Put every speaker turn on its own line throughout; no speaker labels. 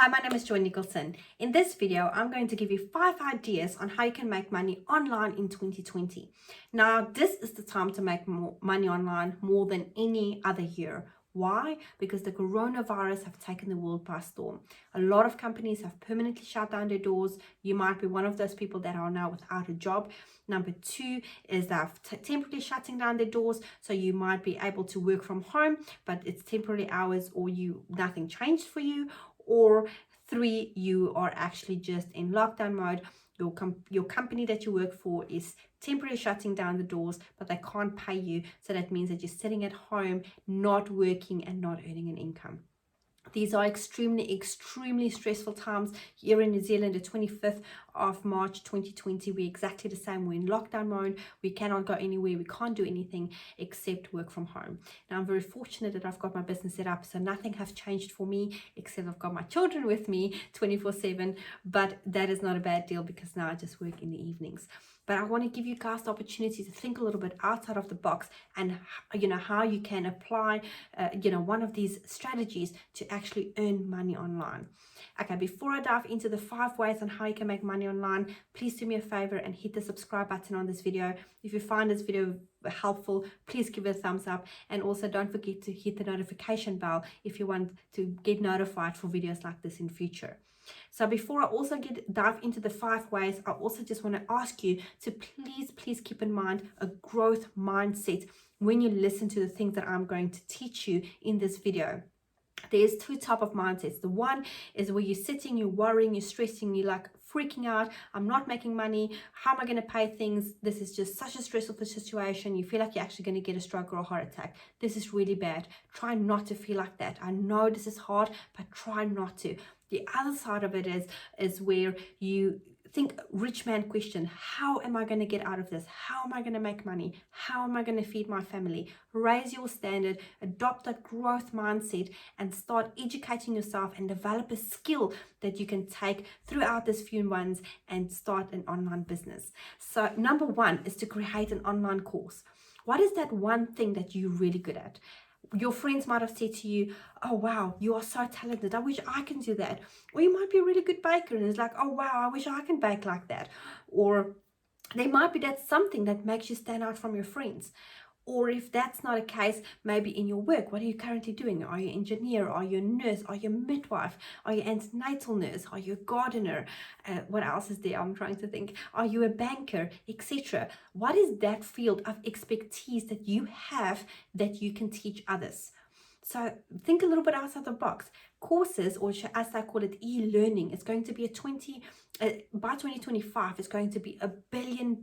Hi, my name is Joy Nicholson. In this video, I'm going to give you 5 ideas on how you can make money online in 2020. Now, this is the time to make more money online more than any other year. Why? Because the coronavirus have taken the world by storm. A lot of companies have permanently shut down their doors. You might be one of those people that are now without a job. Number 2 is they're temporarily shutting down their doors, so you might be able to work from home, but it's temporary hours, or nothing changed for you. Or 3, you are actually just in lockdown mode. Your company that you work for is temporarily shutting down the doors, but they can't pay you. So that means that you're sitting at home, not working and not earning an income. These are extremely stressful times here in New Zealand. The 25th of March 2020, we're exactly the same. We're in lockdown mode. We cannot go anywhere. We can't do anything except work from home. Now, I'm very fortunate that I've got my business set up, so nothing has changed for me except I've got my children with me 24/7. But that is not a bad deal because now I just work in the evenings. But I want to give you guys the opportunity to think a little bit outside of the box and how you can apply one of these strategies to actually earn money online. Okay, before I dive into the 5 ways on how you can make money online, please do me a favor and hit the subscribe button on this video. If you find this video helpful, please give it a thumbs up, and also don't forget to hit the notification bell if you want to get notified for videos like this in future. So before I also dive into the 5 ways, I also just want to ask you to please keep in mind a growth mindset when you listen to the things that I'm going to teach you in this video. There's 2 types of mindsets. The one is where you're sitting, you're worrying, you're stressing, you're like freaking out. I'm not making money. How am I going to pay things? This is just such a stressful situation. You feel like you're actually going to get a stroke or a heart attack. This is really bad. Try not to feel like that. I know this is hard, but try not to. The other side of it is where you think rich man question: how am I going to get out of this? How am I going to make money? How am I going to feed my family? Raise your standard, adopt that growth mindset, and start educating yourself and develop a skill that you can take throughout this few months and start an online business. So number 1 is to create an online course. What is that one thing that you're really good at? Your friends might have said to you, oh wow, you are so talented, I wish I can do that. Or you might be a really good baker and it's like, oh wow, I wish I can bake like that. Or there might be that something that makes you stand out from your friends. Or if that's not a case, maybe in your work, what are you currently doing? Are you an engineer? Are you a nurse? Are you a midwife? Are you an antenatal nurse? Are you a gardener? What else is there? I'm trying to think. Are you a banker, etc.? What is that field of expertise that you have that you can teach others? So think a little bit outside the box. Courses, or as I call it, e-learning, is going to be by 2025, it's going to be $1 billion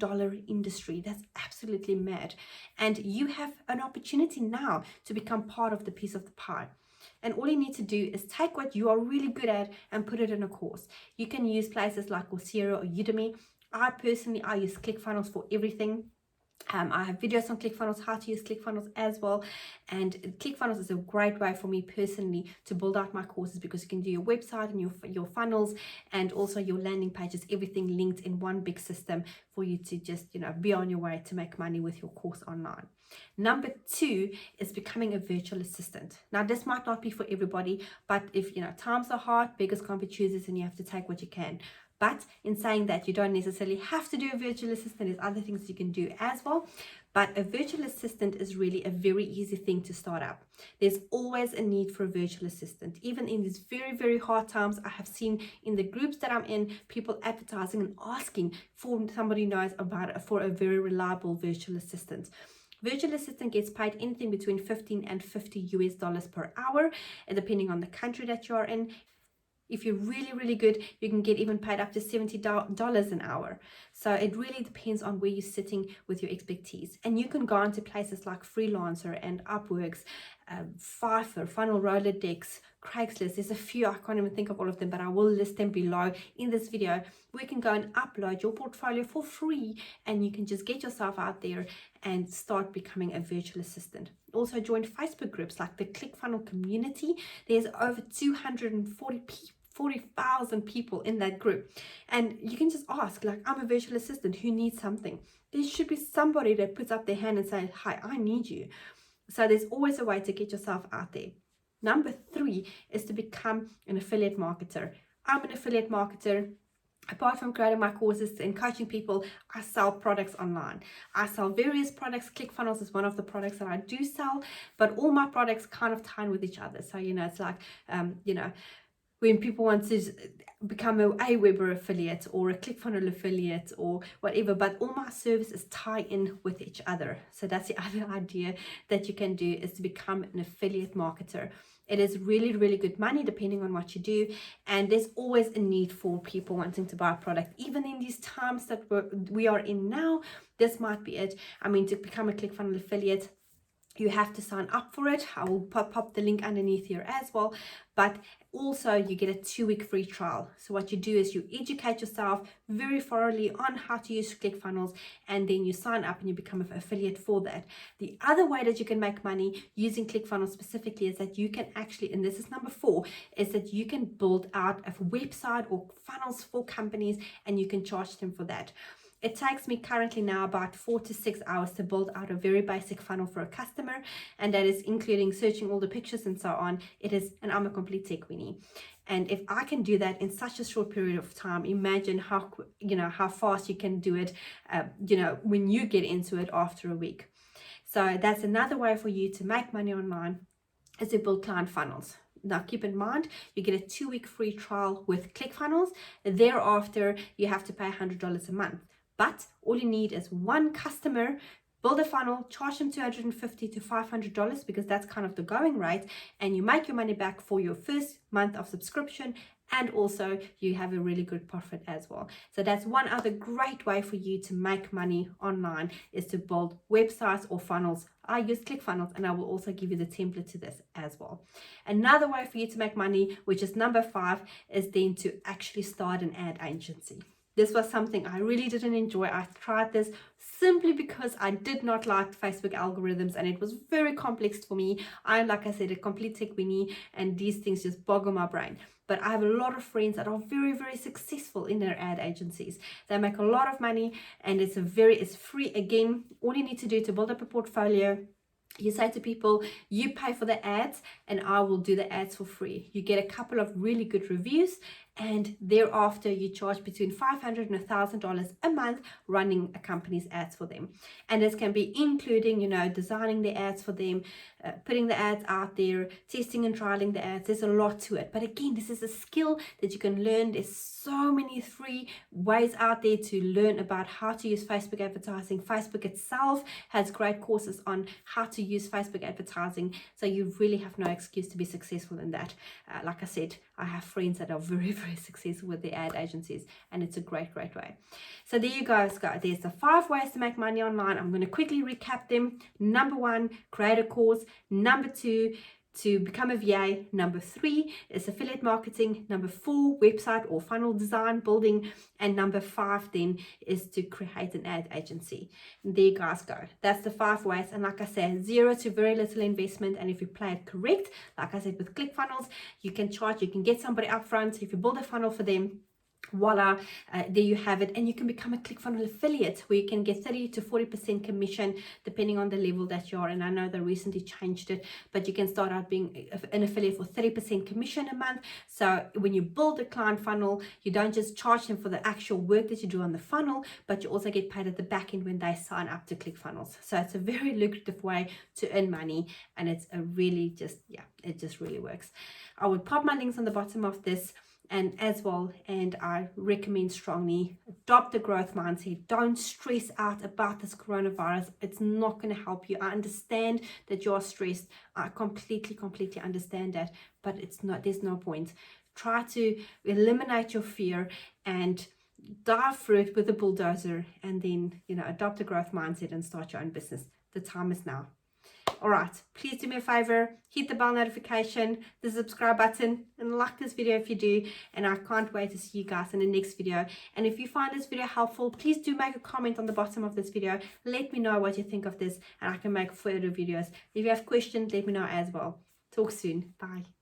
industry. That's absolutely mad. And you have an opportunity now to become part of the piece of the pie. And all you need to do is take what you are really good at and put it in a course. You can use places like Coursera or Udemy. I use ClickFunnels for everything. I have videos on ClickFunnels, how to use ClickFunnels as well. And ClickFunnels is a great way for me personally to build out my courses, because you can do your website and your funnels and also your landing pages, everything linked in one big system for you to just, be on your way to make money with your course online. Number 2 is becoming a virtual assistant. Now, this might not be for everybody, but if, times are hard, beggars can't be choosers, and you have to take what you can. But in saying that, you don't necessarily have to do a virtual assistant. There's other things you can do as well. But a virtual assistant is really a very easy thing to start up. There's always a need for a virtual assistant. Even in these very, very hard times, I have seen in the groups that I'm in, people advertising and asking for somebody who knows for a very reliable virtual assistant. Virtual assistant gets paid anything between $15 and $50 per hour, depending on the country that you are in. If you're really, really good, you can get even paid up to $70 an hour. So it really depends on where you're sitting with your expertise. And you can go into places like Freelancer and Upworks, Fiverr, Funnel Rolodex, Craigslist. There's a few, I can't even think of all of them, but I will list them below in this video. Where you can go and upload your portfolio for free, and you can just get yourself out there and start becoming a virtual assistant. Also join Facebook groups like the ClickFunnels community. There's over 240,000 people in that group, and you can just ask, like, I'm a virtual assistant who needs something. There should be somebody that puts up their hand and says, hi, I need you. So there's always a way to get yourself out there. Number 3 is to become an affiliate marketer. I'm an affiliate marketer. Apart from creating my courses and coaching people, I sell products online. I sell various products. ClickFunnels is one of the products that I do sell, but all my products kind of tie in with each other. So, it's like, when people want to become a Aweber affiliate or a ClickFunnels affiliate or whatever, but all my services tie in with each other. So that's the other idea that you can do, is to become an affiliate marketer. It is really, really good money depending on what you do. And there's always a need for people wanting to buy a product. Even in these times that we are in now, this might be it. I mean, to become a ClickFunnels affiliate, you have to sign up for it. I will pop the link underneath here as well. But also you get a 2-week free trial. So what you do is you educate yourself very thoroughly on how to use ClickFunnels, and then you sign up and you become an affiliate for that. The other way that you can make money using ClickFunnels specifically is that you can actually, and this is number 4, is that you can build out a website or funnels for companies, and you can charge them for that. It takes me currently now about 4 to 6 hours to build out a very basic funnel for a customer, and that is including searching all the pictures and so on. And I'm a complete tech weenie. And if I can do that in such a short period of time, imagine how fast you can do it, when you get into it after a week. So that's another way for you to make money online, is to build client funnels. Now, keep in mind, you get a 2-week free trial with ClickFunnels. Thereafter, you have to pay $100 a month. But all you need is one customer, build a funnel, charge them $250 to $500 because that's kind of the going rate, and you make your money back for your first month of subscription, and also you have a really good profit as well. So that's one other great way for you to make money online, is to build websites or funnels. I use ClickFunnels, and I will also give you the template to this as well. Another way for you to make money, which is number 5, is then to actually start an ad agency. This was something I really didn't enjoy. I tried this simply because I did not like Facebook algorithms, and it was very complex for me. I'm, like I said, a complete tech weenie, and these things just boggle my brain. But I have a lot of friends that are very, very successful in their ad agencies. They make a lot of money, and it's free. Again, all you need to do to build up a portfolio, you say to people, you pay for the ads and I will do the ads for free. You get a couple of really good reviews, and thereafter you charge between $500 and $1,000 a month running a company's ads for them. And this can be including, designing the ads for them, putting the ads out there, testing and trialing the ads. There's a lot to it. But again, this is a skill that you can learn. There's so many free ways out there to learn about how to use Facebook advertising. Facebook itself has great courses on how to use Facebook advertising. So you really have no excuse to be successful in that. Like I said, I have friends that are very, very successful with the ad agencies, and it's a great, great way. So there you guys go. There's the 5 ways to make money online. I'm going to quickly recap them. Number 1, create a course. Number 2, to become a VA. Number 3 is affiliate marketing. Number 4, website or funnel design building. And number 5 then is to create an ad agency. And there you guys go. That's the 5 ways. And like I said, 0 to very little investment. And if you play it correct, like I said with ClickFunnels, you can get somebody up front. If you build a funnel for them, voila, there you have it. And you can become a ClickFunnels affiliate, where you can get 30 to 40% commission depending on the level that you are. And I know they recently changed it, but you can start out being an affiliate for 30% commission a month. So when you build a client funnel, you don't just charge them for the actual work that you do on the funnel, but you also get paid at the back end when they sign up to ClickFunnels. So it's a very lucrative way to earn money, and it's a really it just really works. I would pop my links on the bottom of this and as well, and I recommend strongly adopt the growth mindset. Don't stress out about this coronavirus. It's not going to help you. I understand that you're stressed. I completely understand that, but there's no point. Try to eliminate your fear and dive through it with a bulldozer, and then adopt a growth mindset and start your own business. The time is now. All right, please do me a favor, hit the bell notification, the subscribe button, and like this video if you do. And I can't wait to see you guys in the next video. And if you find this video helpful, please do make a comment on the bottom of this video. Let me know what you think of this, and I can make further videos. If you have questions, let me know as well. Talk soon. Bye.